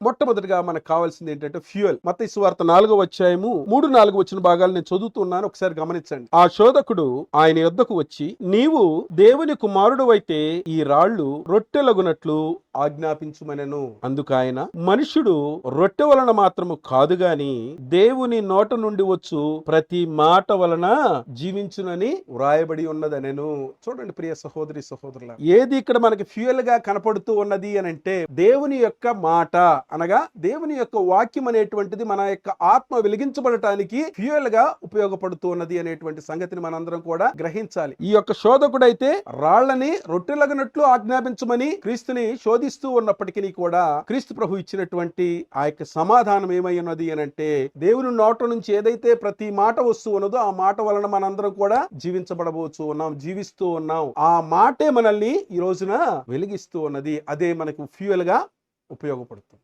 మొట్టమొదటిగా మనకు కావాల్సింది ఏంటంటే ఫ్యూయల్. మత్తయి సువార్త 4వ అధ్యాయము 3-4 వచ్చిన భాగాలు నేను చదువుతున్నాను, ఒకసారి గమనించండి. ఆ శోధకుడు ఆయన యొద్దకు వచ్చి, నీవు దేవుని కుమారుడు అయితే ఈ రాళ్లు రొట్టెలగునట్లు ఆజ్ఞాపించుమనెను. అందుకు ఆయన, మనుష్యుడు రొట్టె వలన మాత్రము కాదు గాని దేవుని నోట నుండి వచ్చు ప్రతి మాట వలన జీవించునని వ్రాయబడి ఉన్నదనెను. చూడండి ప్రియ సహోదరి సహోదరుల, ఏది ఇక్కడ మనకి ఫ్యూయల్ గా కనపడుతూ ఉన్నది అని అంటే దేవుని యొక్క మాట, అనగా దేవుని యొక్క వాక్యం అనేటువంటిది మన యొక్క ఆత్మ వెలిగించబడటానికి ఫ్యూయల్ గా ఉపయోగపడుతూ ఉన్నది అనేటువంటి సంగతిని మనందరం కూడా గ్రహించాలి. ఈ యొక్క శోధకుడైతే రాళ్లని రొట్టెలగనట్లు ఆజ్ఞాపించమని క్రీస్తుని శోధిస్తూ ఉన్నప్పటికీ కూడా క్రీస్తు ప్రభు ఇచ్చినటువంటి ఆ యొక్క సమాధానం ఏమై ఉన్నది అని అంటే, దేవుని నోట నుంచి ఏదైతే ప్రతి మాట వస్తూ ఉన్నదో ఆ మాట వలన మనందరం కూడా జీవించబడవచ్చు ఉన్నాం, జీవిస్తూ ఉన్నాం. ఆ మాటే మనల్ని ఈ రోజున వెలిగిస్తూ ఉన్నది. అదే మనకు ఫ్యూయల్ గా ఉపయోగపడుతుంది.